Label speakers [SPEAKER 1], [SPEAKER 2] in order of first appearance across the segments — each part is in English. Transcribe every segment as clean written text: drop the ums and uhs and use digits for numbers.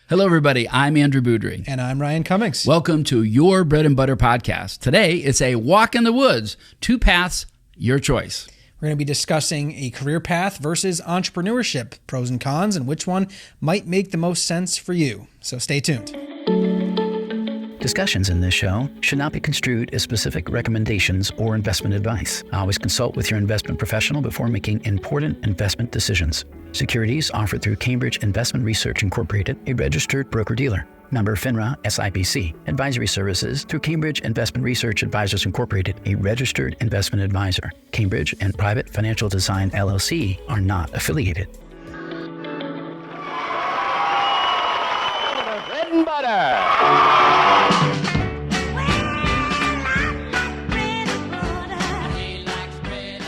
[SPEAKER 1] Hello, everybody. I'm Andrew Beaudry.
[SPEAKER 2] And I'm Ryan Cummings.
[SPEAKER 1] Welcome to Your Bread and Butter podcast. Today, it's a walk in the woods. 2 paths, your choice.
[SPEAKER 2] We're going to be discussing a career path versus entrepreneurship, pros and cons, and which one might make the most sense for you. So stay tuned.
[SPEAKER 3] Discussions in this show should not be construed as specific recommendations or investment advice. Always consult with your investment professional before making important investment decisions. Securities offered through Cambridge Investment Research Incorporated, a registered broker-dealer. Member FINRA SIPC. Advisory services through Cambridge Investment Research Advisors Incorporated, a registered investment advisor. Cambridge and Private Financial Design LLC are not affiliated.
[SPEAKER 4] Bread and butter.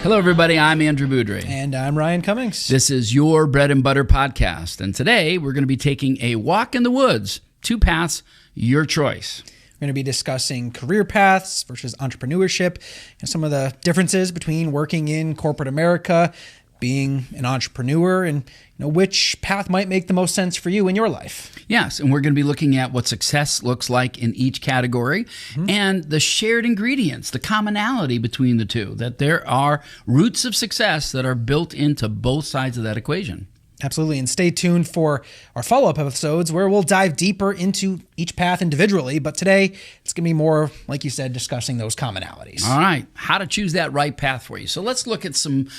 [SPEAKER 1] Hello, everybody. I'm Andrew Beaudry.
[SPEAKER 2] And I'm Ryan Cummings.
[SPEAKER 1] This is Your Bread and Butter podcast. And today, we're going to be taking a walk in the woods. 2 paths, your choice.
[SPEAKER 2] We're going to be discussing career paths versus entrepreneurship and some of the differences between working in corporate America, being an entrepreneur, and which path might make the most sense for you in your life.
[SPEAKER 1] Yes, and we're going to be looking at what success looks like in each category and the shared ingredients, the commonality between the two, that there are roots of success that are built into both sides of that equation.
[SPEAKER 2] Absolutely. And stay tuned for our follow-up episodes where we'll dive deeper into each path individually. But today, it's going to be more, like you said, discussing those commonalities.
[SPEAKER 1] All right. How to choose that right path for you. So let's look at some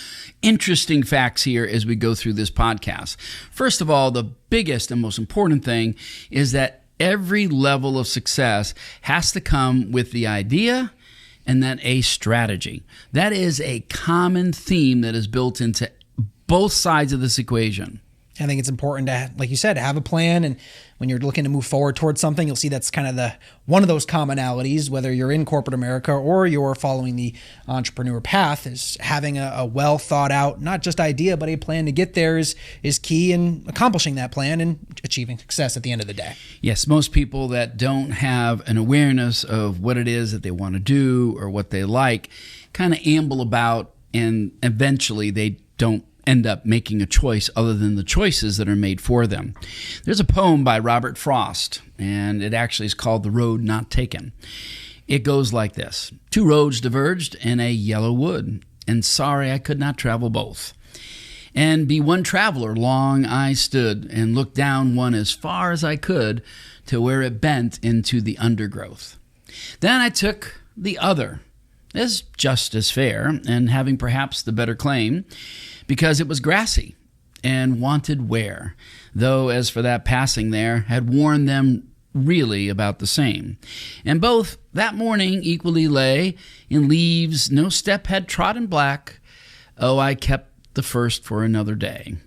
[SPEAKER 1] interesting facts here as we go through this podcast. First of all, the biggest and most important thing is that every level of success has to come with the idea and then a strategy. That is a common theme that is built into both sides of this equation.
[SPEAKER 2] I think it's important to, like you said, have a plan. And when you're looking to move forward towards something, you'll see that's kind of one of those commonalities, whether you're in corporate America or you're following the entrepreneur path, is having a well thought out, not just idea, but a plan to get there is key in accomplishing that plan and achieving success at the end of the day.
[SPEAKER 1] Yes, most people that don't have an awareness of what it is that they want to do or what they like kind of amble about, and eventually they don't end up making a choice other than the choices that are made for them. There's a poem by Robert Frost, and it actually is called The Road Not Taken. It goes like this. 2 roads diverged in a yellow wood, and sorry I could not travel both. And be one traveler long I stood, and looked down one as far as I could to where it bent into the undergrowth. Then I took the other, as just as fair, and having perhaps the better claim, because it was grassy and wanted wear, though as for that passing there had worn them really about the same. And both that morning equally lay in leaves no step had trodden black. Oh, I kept the first for another day.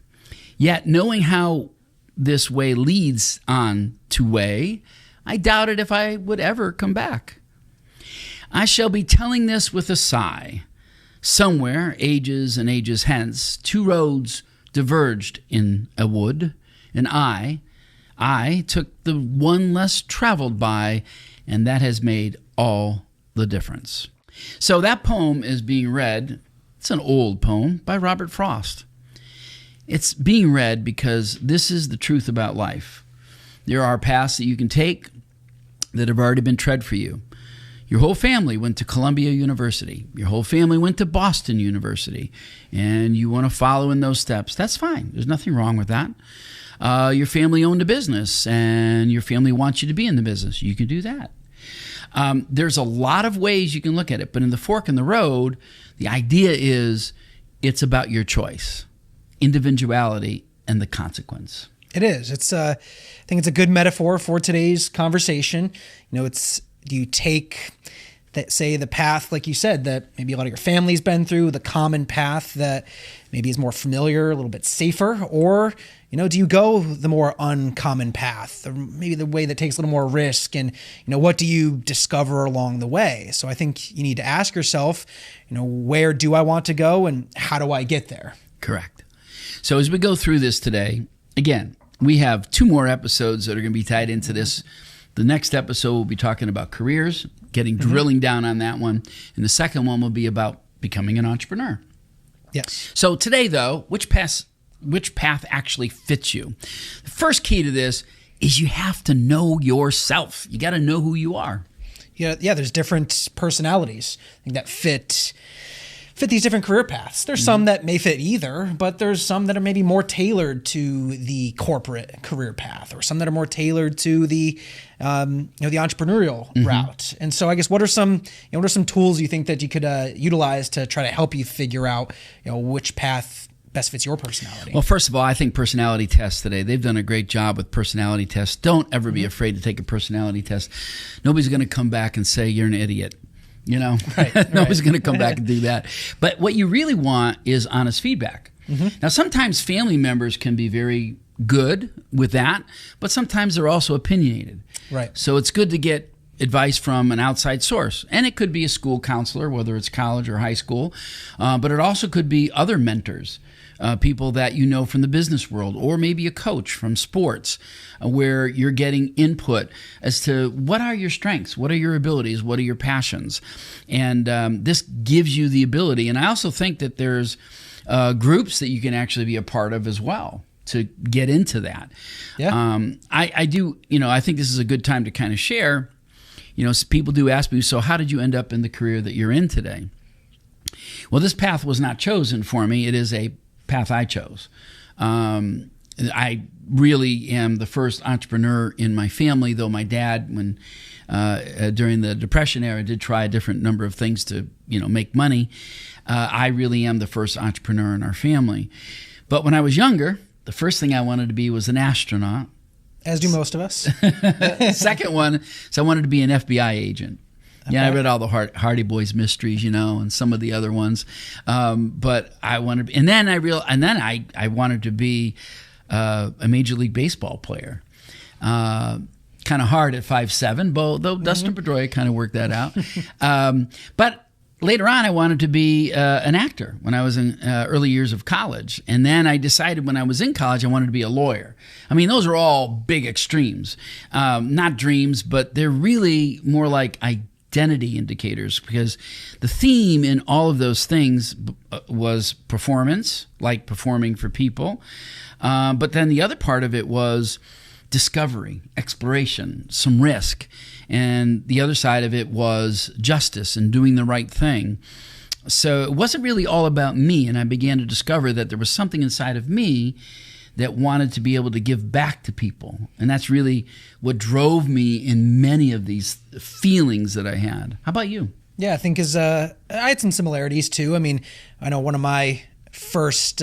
[SPEAKER 1] Yet knowing how this way leads on to way, I doubted if I would ever come back. I shall be telling this with a sigh. Somewhere, ages and ages hence, 2 roads diverged in a wood, and I took the one less traveled by, and that has made all the difference. So that poem is being read. It's an old poem by Robert Frost. It's being read because this is the truth about life. There are paths that you can take that have already been tread for you. Your whole family went to Columbia University. Your whole family went to Boston University. And you want to follow in those steps. That's fine. There's nothing wrong with that. Your family owned a business and your family wants you to be in the business. You can do that. There's a lot of ways you can look at it. But in the fork in the road, the idea is it's about your choice, individuality, and the consequence.
[SPEAKER 2] It is. I think it's a good metaphor for today's conversation. Do you take that, say, the path, like you said, that maybe a lot of your family's been through, the common path that maybe is more familiar, a little bit safer, or, do you go the more uncommon path, or maybe the way that takes a little more risk, and, what do you discover along the way? So I think you need to ask yourself, where do I want to go and how do I get there?
[SPEAKER 1] Correct. So as we go through this today, again, we have 2 more episodes that are going to be tied into this. The next episode will be talking about careers, drilling down on that one. And the second one will be about becoming an entrepreneur.
[SPEAKER 2] Yes.
[SPEAKER 1] So today, though, which path actually fits you? The first key to this is you have to know yourself. You got to know who you are.
[SPEAKER 2] Yeah, there's different personalities that fit these different career paths. There's some that may fit either, but there's some that are maybe more tailored to the corporate career path, or some that are more tailored to the the entrepreneurial route. And so I guess what are some tools you think that you could utilize to try to help you figure out which path best fits your personality?
[SPEAKER 1] Well, first of all, I think personality tests today, they've done a great job with personality tests. Don't ever be afraid to take a personality test. Nobody's going to come back and say you're an idiot. Nobody's going to come back and do that. But what you really want is honest feedback. Now, sometimes family members can be very good with that, but sometimes they're also opinionated.
[SPEAKER 2] Right.
[SPEAKER 1] So it's good to get advice from an outside source. And it could be a school counselor, whether it's college or high school, but it also could be other mentors. People that you know from the business world, or maybe a coach from sports, where you're getting input as to what are your strengths, what are your abilities, what are your passions. And this gives you the ability. And I also think that there's groups that you can actually be a part of as well to get into that.
[SPEAKER 2] Yeah.
[SPEAKER 1] I do, I think this is a good time to kind of share. People do ask me, so how did you end up in the career that you're in today? Well, this path was not chosen for me. It is a path I chose. I really am the first entrepreneur in my family, though my dad, when during the Depression era, did try a different number of things to make money. I really am the first entrepreneur in our family. But when I was younger, the first thing I wanted to be was an astronaut.
[SPEAKER 2] As do most of us.
[SPEAKER 1] Second one, so I wanted to be an FBI agent. Okay. Yeah, I read all the Hardy Boys mysteries, and some of the other ones. But I wanted, and then I wanted to be a Major League Baseball player. Kind of hard at 5'7", though Dustin Pedroia kind of worked that out. But later on, I wanted to be an actor when I was in early years of college. And then I decided when I was in college, I wanted to be a lawyer. I mean, those are all big extremes. Not dreams, but they're really more like identity indicators, because the theme in all of those things was performance, like performing for people. But then the other part of it was discovery, exploration, some risk. And the other side of it was justice and doing the right thing. So it wasn't really all about me. And I began to discover that there was something inside of me that wanted to be able to give back to people. And that's really what drove me in many of these feelings that I had. How about you?
[SPEAKER 2] Yeah, I think I had some similarities too. I mean, I know one of my first,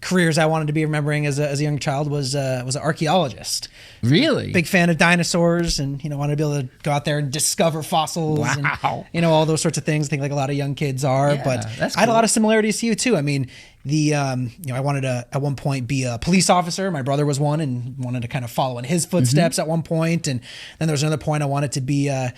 [SPEAKER 2] careers I wanted to be remembering as a young child was an archaeologist.
[SPEAKER 1] Really?
[SPEAKER 2] Big fan of dinosaurs, and wanted to be able to go out there and discover fossils.
[SPEAKER 1] Wow.
[SPEAKER 2] And all those sorts of things. I think like a lot of young kids are.
[SPEAKER 1] Yeah,
[SPEAKER 2] but
[SPEAKER 1] that's
[SPEAKER 2] I had a
[SPEAKER 1] cool.
[SPEAKER 2] lot of similarities to you too. I mean, I wanted to at one point be a police officer. My brother was one, and wanted to kind of follow in his footsteps at one point. And then there was another point I wanted to be a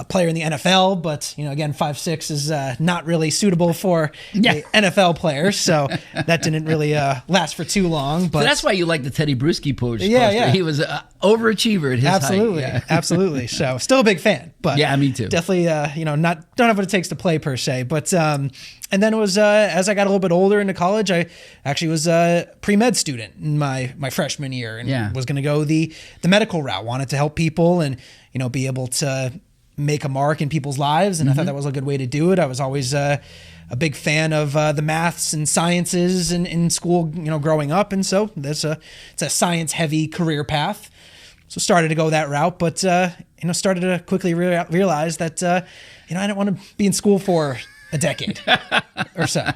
[SPEAKER 2] player in the NFL, but again, 5'6" is not really suitable for an NFL player, so that didn't really last for too long. But
[SPEAKER 1] so that's why you like the Teddy Bruschi poster.
[SPEAKER 2] Yeah.
[SPEAKER 1] He was an overachiever at his
[SPEAKER 2] absolutely,
[SPEAKER 1] height. Yeah.
[SPEAKER 2] Absolutely. So still a big fan, but
[SPEAKER 1] yeah, me too.
[SPEAKER 2] Definitely, don't have what it takes to play per se, but. And then it was as I got a little bit older into college, I actually was a pre-med student in my freshman year, and was going to go the medical route. Wanted to help people and be able to make a mark in people's lives, and I thought that was a good way to do it. I was always a big fan of the maths and sciences in school, growing up, and so it's a science-heavy career path. So started to go that route, but started to quickly realize that I didn't want to be in school for a decade or so.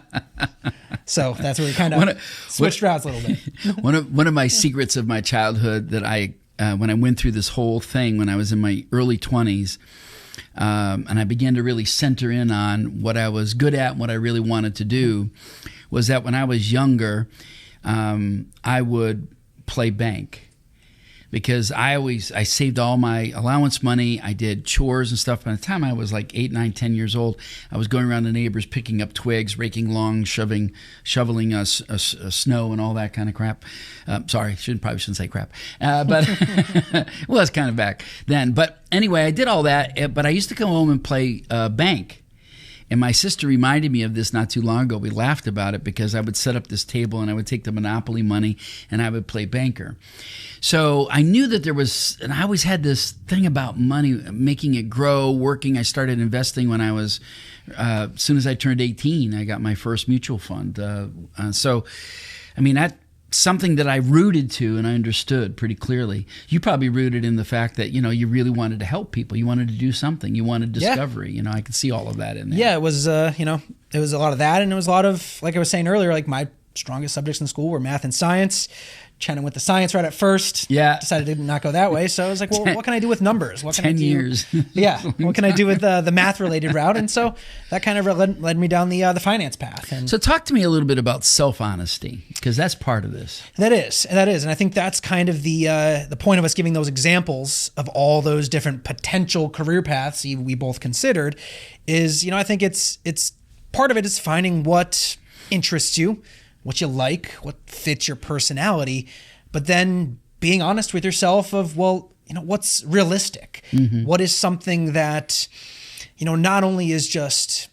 [SPEAKER 2] So that's where we kind of switched routes a little bit.
[SPEAKER 1] One of my secrets of my childhood that when I went through this whole thing when I was in my early 20s, and I began to really center in on what I was good at and what I really wanted to do, was that when I was younger, I would play bank. Because I saved all my allowance money. I did chores and stuff. By the time I was like 8, 9, 10 years old, I was going around the neighbors, picking up twigs, raking lawn, shoveling snow and all that kind of crap. Sorry, probably shouldn't say crap. But it was kind of back then. But anyway, I did all that. But I used to come home and play bank. And my sister reminded me of this not too long ago. We laughed about it because I would set up this table and I would take the Monopoly money and I would play banker. So I knew that there was, and I always had this thing about money, making it grow, working. I started investing when I was, as soon as I turned 18, I got my first mutual fund. So, I mean, that's something that I rooted to and I understood pretty clearly. You probably rooted in the fact that, you really wanted to help people. You wanted to do something. You wanted discovery. I could see all of that in there.
[SPEAKER 2] Yeah, it was, it was a lot of that. And it was a lot of, like I was saying earlier, like my strongest subjects in school were math and science. Chenna went the science right at first.
[SPEAKER 1] Yeah.
[SPEAKER 2] Decided to not go that way. So I was like, well, what can I do with numbers? What can
[SPEAKER 1] 10
[SPEAKER 2] I do?
[SPEAKER 1] years.
[SPEAKER 2] Yeah. What can I do with the math related route? And so that kind of led me down the finance path. And
[SPEAKER 1] so talk to me a little bit about self-honesty, because that's part of this.
[SPEAKER 2] That is. And I think that's kind of the point of us giving those examples of all those different potential career paths we both considered is, I think it's part of it is finding what interests you, what you like, what fits your personality, but then being honest with yourself of, well, what's realistic? Mm-hmm. What is something that, not only is just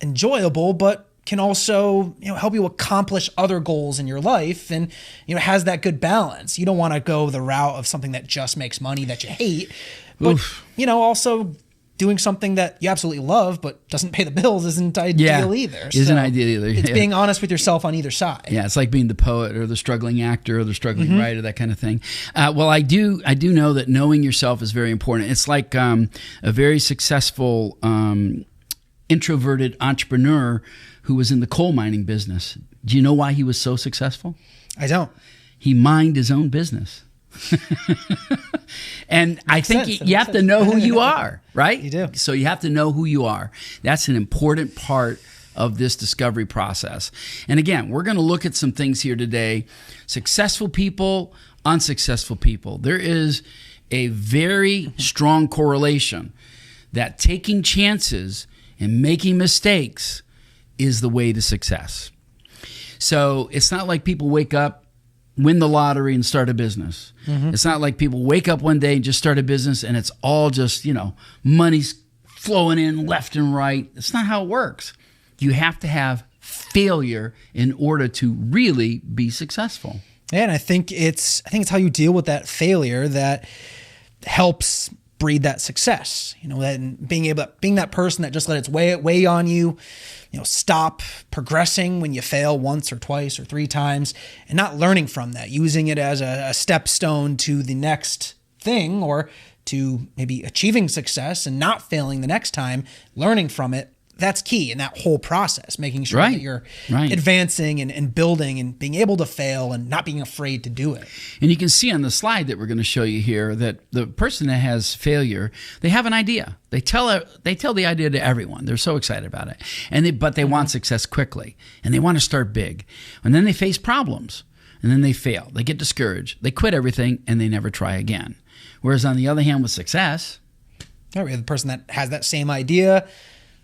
[SPEAKER 2] enjoyable, but can also, help you accomplish other goals in your life and, has that good balance. You don't want to go the route of something that just makes money that you hate, but, also doing something that you absolutely love but doesn't pay the bills isn't ideal either.
[SPEAKER 1] Isn't ideal either.
[SPEAKER 2] It's being honest with yourself on either side.
[SPEAKER 1] Yeah, it's like being the poet or the struggling actor or the struggling writer, that kind of thing. Well, I do know that knowing yourself is very important. It's like a very successful introverted entrepreneur who was in the coal mining business. Do you know why he was so successful?
[SPEAKER 2] I don't.
[SPEAKER 1] He mined his own business. And I think you have to know who you are, right?
[SPEAKER 2] You do.
[SPEAKER 1] So you have to know who you are. That's an important part of this discovery process. And again, we're going to look at some things here today. Successful people, unsuccessful people. There is a very strong correlation that taking chances and making mistakes is the way to success. So it's not like people wake up, win the lottery and start a business. It's not like people wake up one day and just start a business and it's all just, money's flowing in left and right. It's not how it works. You have to have failure in order to really be successful.
[SPEAKER 2] Yeah, and I think it's how you deal with that failure that helps breed that success. That being that person that just let its weigh on you, stop progressing when you fail once or twice or three times and not learning from that, using it as a stepstone to the next thing or to maybe achieving success and not failing the next time, learning from it. That's key in that whole process, making sure that you're advancing and building and being able to fail and not being afraid to do it. And
[SPEAKER 1] you can see on the slide that we're going to show you here that the person that has failure, they have an idea. They tell the idea to everyone. They're so excited about it. But they want success quickly and they want to start big. And then they face problems and then they fail. They get discouraged. They quit everything and they never try again. Whereas on the other hand, with success,
[SPEAKER 2] we have the person that has that same idea,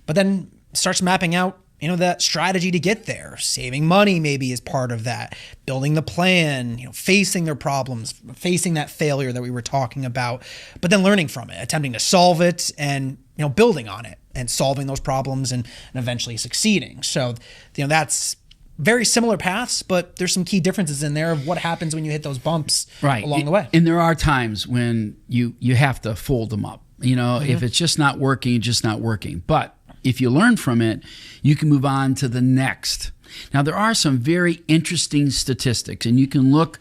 [SPEAKER 2] but then starts mapping out, that strategy to get there. Saving money maybe is part of that. Building the plan, facing their problems, facing that failure that we were talking about, but then learning from it, attempting to solve it and, building on it and solving those problems and eventually succeeding. So, that's very similar paths, but there's some key differences in there of what happens when you hit those bumps along the way.
[SPEAKER 1] And there are times when you have to fold them up. If it's just not working, it's just not working. But if you learn from it, you can move on to the next. Now, there are some very interesting statistics, and you can look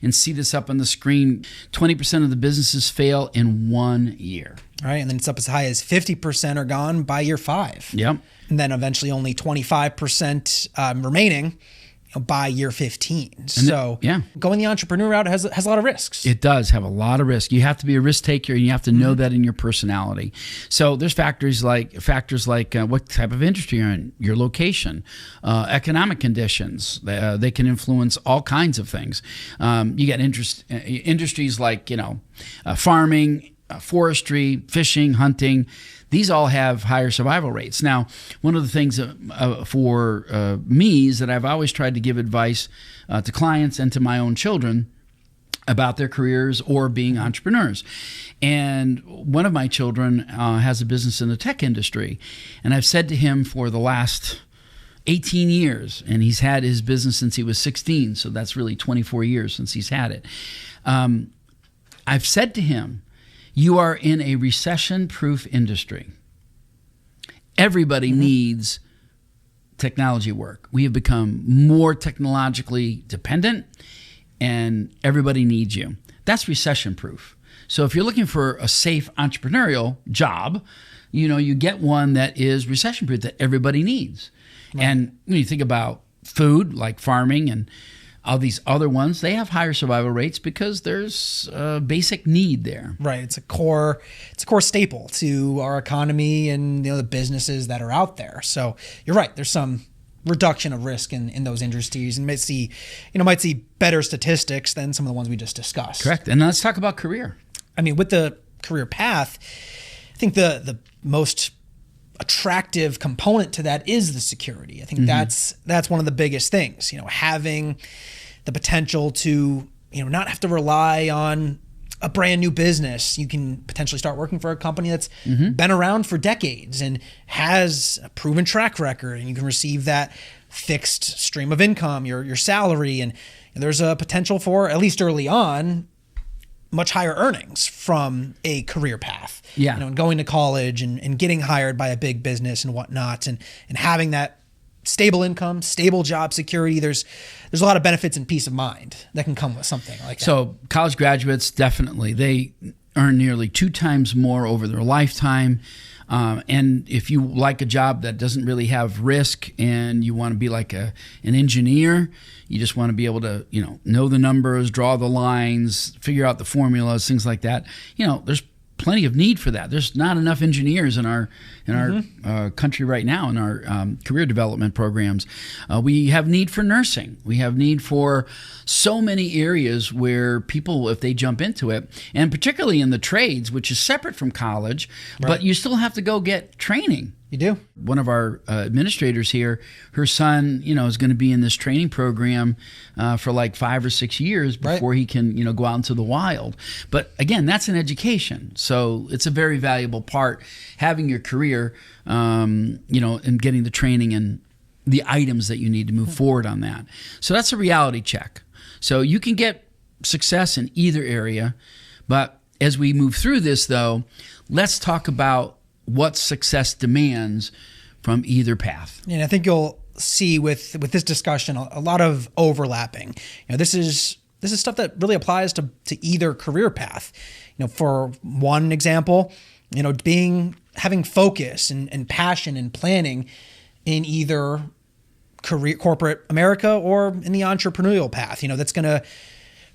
[SPEAKER 1] and see this up on the screen. 20% of the businesses fail in 1 year.
[SPEAKER 2] All right, and then it's up as high as 50% are gone by year 5.
[SPEAKER 1] Yep.
[SPEAKER 2] And then eventually only 25% remaining by year 15. So going the entrepreneur route has a lot of risks.
[SPEAKER 1] It does have a lot of risk. You have to be a risk taker and you have to know that in your personality. So there's factors like what type of industry you're in, your location, economic conditions. They can influence all kinds of things. You got industries like, farming, forestry, fishing, hunting. These all have higher survival rates. Now, one of the things for me is that I've always tried to give advice to clients and to my own children about their careers or being entrepreneurs. And one of my children has a business in the tech industry. And I've said to him for the last 18 years, and he's had his business since he was 16, so that's really 24 years since he's had it. I've said to him, you are in a recession-proof industry. Everybody needs technology work. We have become more technologically dependent, and everybody needs you. That's recession-proof. So if you're looking for a safe entrepreneurial job, you get one that is recession-proof that everybody needs. Right. And when you think about food, like farming and all these other ones, they have higher survival rates because there's a basic need there.
[SPEAKER 2] Right. It's a core staple to our economy and the businesses that are out there. So you're right. There's some reduction of risk in those industries, and might see better statistics than some of the ones we just discussed.
[SPEAKER 1] Correct. And let's talk about career.
[SPEAKER 2] I mean, with the career path, I think the most attractive component to that is the security. I think that's one of the biggest things, having the potential to, not have to rely on a brand new business. You can potentially start working for a company that's been around for decades and has a proven track record, and you can receive that fixed stream of income, your salary, and there's a potential for, at least early on, much higher earnings from a career path.
[SPEAKER 1] Yeah.
[SPEAKER 2] And going to college and getting hired by a big business and whatnot, and having that stable income, stable job security. There's a lot of benefits and peace of mind that can come with something like that.
[SPEAKER 1] So college graduates, definitely, they earn nearly 2 times more over their lifetime. And if you like a job that doesn't really have risk and you want to be like an engineer, you just want to be able to, know the numbers, draw the lines, figure out the formulas, things like that. There's plenty of need for that. There's not enough engineers in our country right now in our career development programs. We have need for nursing. We have need for so many areas where people, if they jump into it, and particularly in the trades, which is separate from college, right, but you still have to go get training.
[SPEAKER 2] You do.
[SPEAKER 1] One of our administrators here, her son, is going to be in this training program for like 5 or 6 years before he can, go out into the wild. But again, that's an education. So it's a very valuable part, having your career, and getting the training and the items that you need to move forward on that. So that's a reality check. So you can get success in either area. But as we move through this, though, let's talk about what success demands from either path.
[SPEAKER 2] And I think you'll see with this discussion a lot of overlapping. This is stuff that really applies to either career path. For one example, having focus and passion and planning in either corporate America or in the entrepreneurial path. That's going to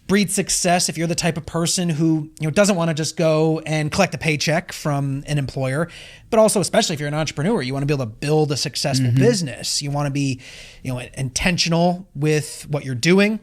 [SPEAKER 2] breed success if you're the type of person who doesn't want to just go and collect a paycheck from an employer, but also, especially if you're an entrepreneur, you want to be able to build a successful business. You want to be intentional with what you're doing,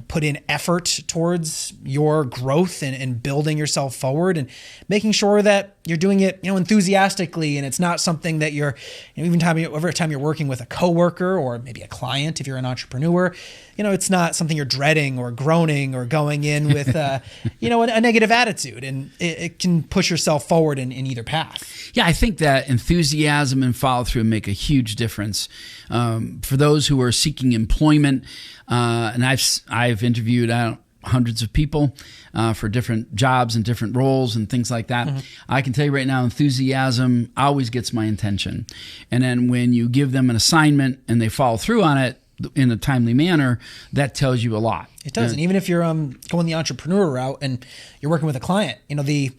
[SPEAKER 2] put in effort towards your growth and building yourself forward, and making sure that you're doing it enthusiastically, and it's not something that you're every time you're working with a coworker or maybe a client, if you're an entrepreneur, it's not something you're dreading or groaning or going in with a negative attitude, and it can push yourself forward in either path.
[SPEAKER 1] Yeah, I think that enthusiasm and follow through make a huge difference for those who are seeking employment. And I've interviewed hundreds of people for different jobs and different roles and things like that. I can tell you right now, enthusiasm always gets my attention. And then when you give them an assignment and they follow through on it in a timely manner, that tells you a lot.
[SPEAKER 2] It does. And even if you're going the entrepreneur route and you're working with a client, the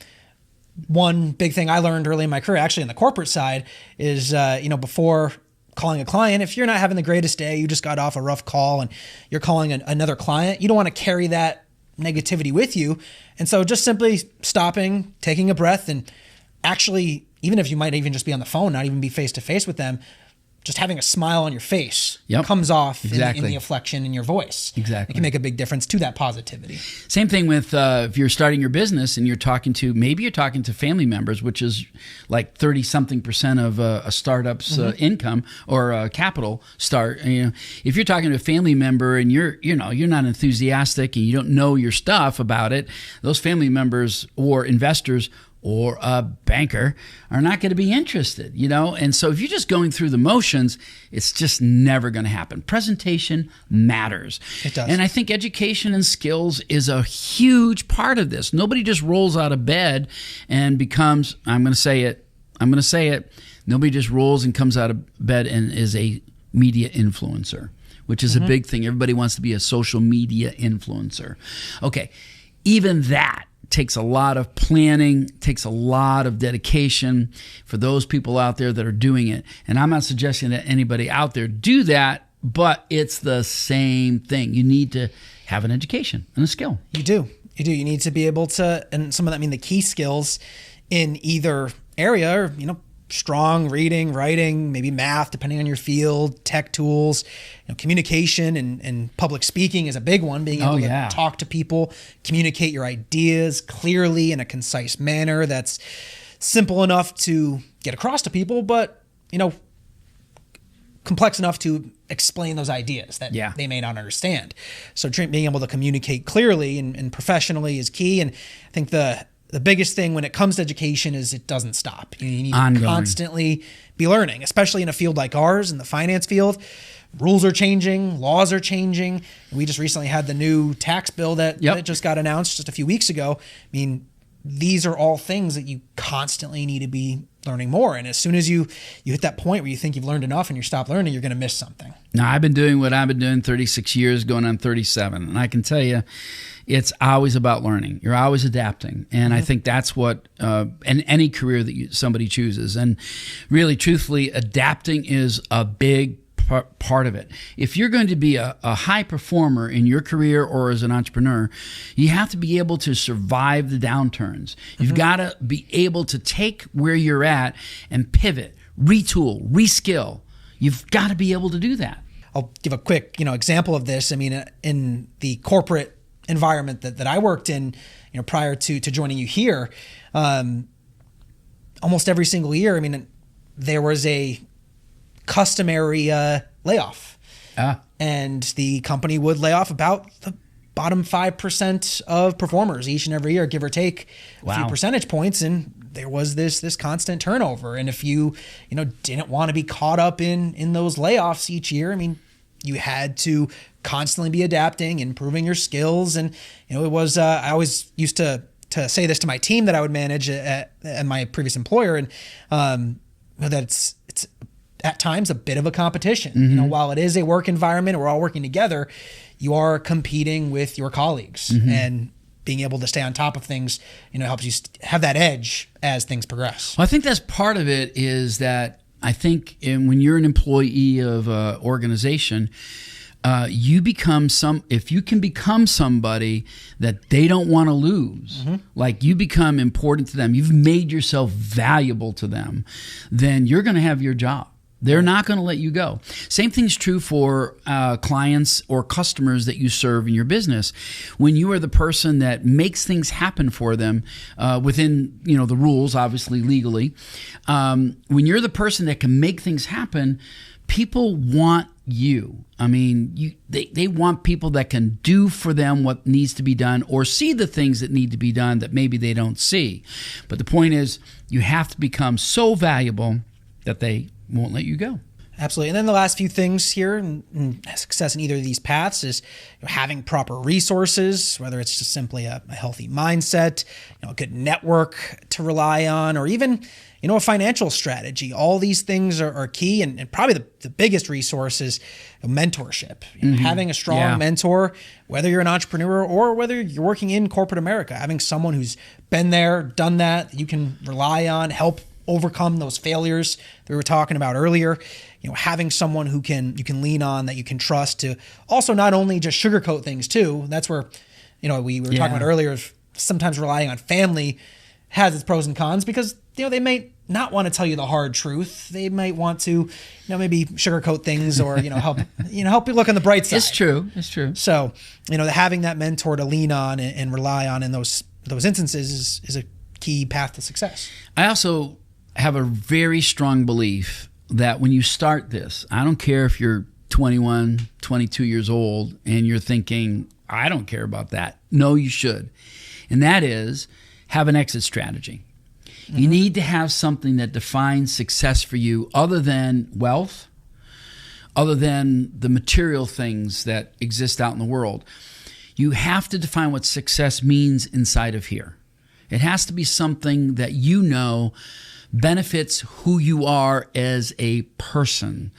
[SPEAKER 2] one big thing I learned early in my career, actually on the corporate side, is before calling a client, if you're not having the greatest day, you just got off a rough call and you're calling another client, you don't want to carry that negativity with you. And so just simply stopping, taking a breath, and actually, even if you might even just be on the phone, not even be face to face with them, just having a smile on your face
[SPEAKER 1] Yep.
[SPEAKER 2] comes off
[SPEAKER 1] Exactly.
[SPEAKER 2] in the inflection in your voice.
[SPEAKER 1] Exactly.
[SPEAKER 2] It can make a big difference to that positivity.
[SPEAKER 1] Same thing with if you're starting your business and you're talking to family members, which is like 30-something% of a startup's income or capital start. If you're talking to a family member and you're not enthusiastic and you don't know your stuff about it, those family members or investors or a banker are not going to be interested, And so if you're just going through the motions, it's just never going to happen. Presentation matters.
[SPEAKER 2] It does.
[SPEAKER 1] And I think education and skills is a huge part of this. Nobody just rolls out of bed and becomes, I'm going to say it, nobody just rolls and comes out of bed and is a media influencer, which is a big thing. Everybody wants to be a social media influencer. Okay, even that takes a lot of planning, takes a lot of dedication for those people out there that are doing it. And I'm not suggesting that anybody out there do that, but it's the same thing. You need to have an education and a skill.
[SPEAKER 2] You do. You need to be able to, and some of that the key skills in either area are, strong reading, writing, maybe math, depending on your field, tech tools, communication and public speaking is a big one. Being able to talk to people, communicate your ideas clearly in a concise manner that's simple enough to get across to people, but, complex enough to explain those ideas that they may not understand. So being able to communicate clearly and professionally is key. And I think the biggest thing when it comes to education is it doesn't stop. You need to constantly be learning, especially in a field like ours, in the finance field. Rules are changing, laws are changing. We just recently had the new tax bill that just got announced just a few weeks ago. These are all things that you constantly need to be learning more. And as soon as you hit that point where you think you've learned enough and you stop learning, you're going to miss something.
[SPEAKER 1] Now, I've been doing what I've been doing 36 years, going on 37. And I can tell you, it's always about learning. You're always adapting. And I think that's what, in any career that somebody chooses. And really, truthfully, adapting is a big part of it. If you're going to be a high performer in your career or as an entrepreneur, you have to be able to survive the downturns. You've got to be able to take where you're at and pivot, retool, reskill. You've got to be able to do that.
[SPEAKER 2] I'll give a quick, example of this. In the corporate environment that I worked in, prior to joining you here, almost every single year, there was a customary layoff. And the company would lay off about the bottom 5% of performers each and every year, give or take a few percentage points. And there was this constant turnover. And if you didn't want to be caught up in those layoffs each year, you had to constantly be adapting, improving your skills. And it was I always used to say this to my team that I would manage at my previous employer, and that it's at times a bit of a competition. While it is a work environment, we're all working together, you are competing with your colleagues, and being able to stay on top of things, helps you have that edge as things progress.
[SPEAKER 1] Well, I think that's part of it is that I think when you're an employee of an organization, if you can become somebody that they don't want to lose, like you become important to them, you've made yourself valuable to them, then you're going to have your job. They're not going to let you go. Same thing's true for clients or customers that you serve in your business. When you are the person that makes things happen for them within the rules, obviously legally, when you're the person that can make things happen, people want you. They want people that can do for them what needs to be done or see the things that need to be done that maybe they don't see. But the point is, you have to become so valuable that they won't let you go.
[SPEAKER 2] Absolutely. And then the last few things here in success in either of these paths is having proper resources, whether it's just simply a healthy mindset, a good network to rely on, or even, a financial strategy. All these things are key. And probably the biggest resource is mentorship. Having a strong mentor, whether you're an entrepreneur or whether you're working in corporate America, having someone who's been there, done that you can rely on, help overcome those failures that we were talking about earlier. Having someone who you can lean on, that you can trust to also not only just sugarcoat things too. That's where, we were talking about earlier, sometimes relying on family has its pros and cons because, they may not want to tell you the hard truth. They might want to, maybe sugarcoat things or, help you look on the bright side.
[SPEAKER 1] It's true.
[SPEAKER 2] So, having that mentor to lean on and rely on in those instances is a key path to success.
[SPEAKER 1] I also have a very strong belief that when you start this, I don't care if you're 21, 22 years old and you're thinking, I don't care about that. No, you should. And that is have an exit strategy. Mm-hmm. You need to have something that defines success for you other than wealth, other than the material things that exist out in the world. You have to define what success means inside of here. It has to be something that benefits who you are as a person.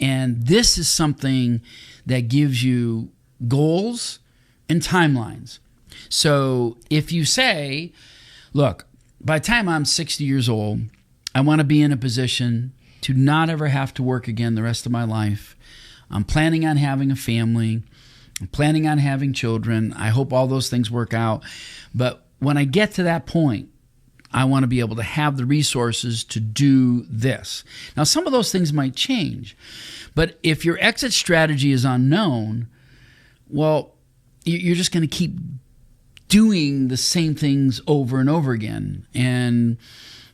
[SPEAKER 1] And this is something that gives you goals and timelines. So if you say, look, by the time I'm 60 years old, I want to be in a position to not ever have to work again the rest of my life. I'm planning on having a family. I'm planning on having children. I hope all those things work out. But when I get to that point, I want to be able to have the resources to do this. Now, some of those things might change. But if your exit strategy is unknown, well, you're just going to keep doing the same things over and over again. And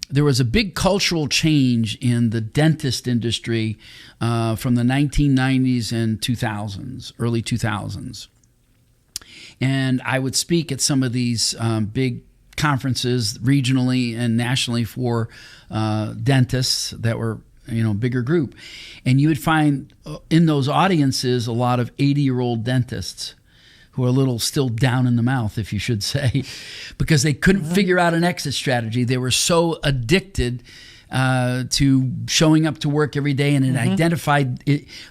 [SPEAKER 1] there was a big cultural change in the dentist industry from the 1990s and 2000s, early 2000s. And I would speak at some of these big conferences regionally and nationally for dentists that were, bigger group. And you would find in those audiences a lot of 80-year-old dentists who are a little still down in the mouth, if you should say, because they couldn't figure out an exit strategy. They were so addicted to showing up to work every day, and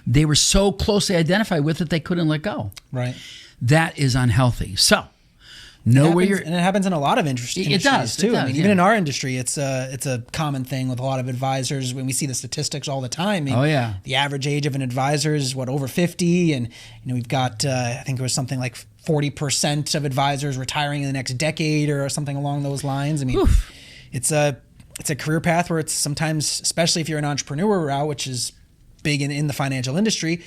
[SPEAKER 1] they were so closely identified with it they couldn't let go.
[SPEAKER 2] Right.
[SPEAKER 1] That is unhealthy. So
[SPEAKER 2] And it happens in a lot of industries too.
[SPEAKER 1] I mean,
[SPEAKER 2] even in our industry, it's a common thing with a lot of advisors. When we see the statistics all the time, the average age of an advisor is over 50, and we've got I think it was something like 40% of advisors retiring in the next decade or something along those lines. I mean, it's a career path where it's sometimes, especially if you're an entrepreneur route, which is big in the financial industry,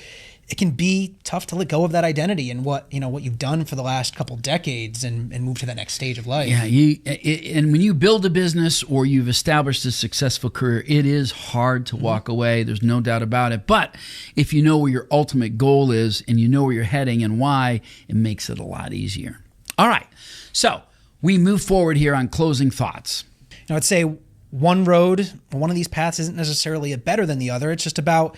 [SPEAKER 2] it can be tough to let go of that identity and what you've done for the last couple decades and move to that next stage of life.
[SPEAKER 1] Yeah, and when you build a business or you've established a successful career, it is hard to walk away. There's no doubt about it. But if you know where your ultimate goal is and you know where you're heading and why, it makes it a lot easier. All right, so we move forward here on closing thoughts.
[SPEAKER 2] I'd say one road, one of these paths isn't necessarily better than the other. It's just about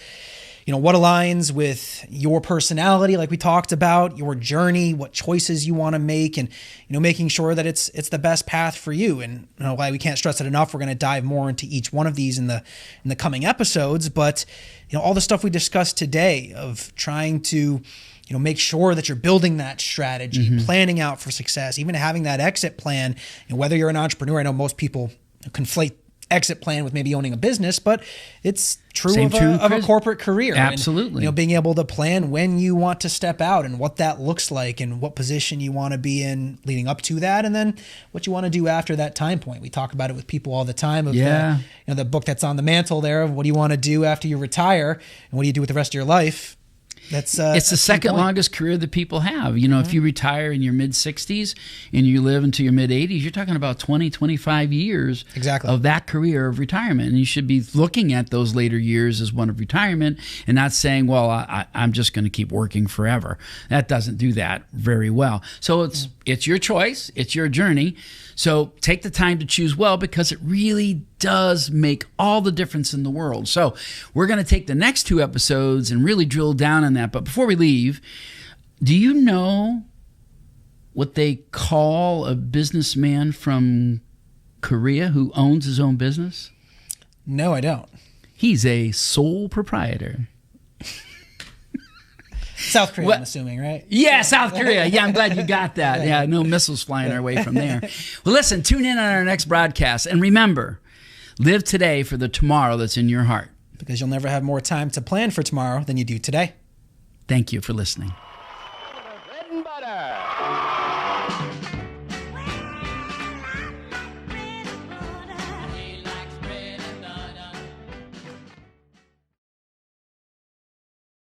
[SPEAKER 2] what aligns with your personality, like we talked about, your journey, what choices you want to make, and making sure that it's the best path for you. And why we can't stress it enough. We're going to dive more into each one of these in the coming episodes. But all the stuff we discussed today of trying to make sure that you're building that strategy, planning out for success, even having that exit plan. And whether you're an entrepreneur, I know most people conflate exit plan with maybe owning a business, but it's true of a corporate career.
[SPEAKER 1] Absolutely.
[SPEAKER 2] And, being able to plan when you want to step out and what that looks like and what position you want to be in leading up to that, and then what you want to do after that time point. We talk about it with people all the time. The book that's on the mantle there of what do you want to do after you retire and what do you do with the rest of your life. It's the second longest career that people have.
[SPEAKER 1] If you retire in your mid-60s and you live into your mid-80s, you're talking about 20, 25 years of that career of retirement. And you should be looking at those later years as one of retirement and not saying, well, I'm just going to keep working forever. That doesn't do that very well. So it's your choice. It's your journey. So take the time to choose well, because it really does make all the difference in the world. So we're going to take the next 2 episodes and really drill down on that. But before we leave, do you know what they call a businessman from Korea who owns his own business?
[SPEAKER 2] No, I don't.
[SPEAKER 1] He's a sole proprietor.
[SPEAKER 2] South Korea, I'm assuming, right?
[SPEAKER 1] Yeah, South Korea. Yeah, I'm glad you got that. Yeah, no missiles flying our way from there. Well, listen, tune in on our next broadcast. And remember, live today for the tomorrow that's in your heart.
[SPEAKER 2] Because you'll never have more time to plan for tomorrow than you do today.
[SPEAKER 1] Thank you for listening.
[SPEAKER 4] Bread and butter.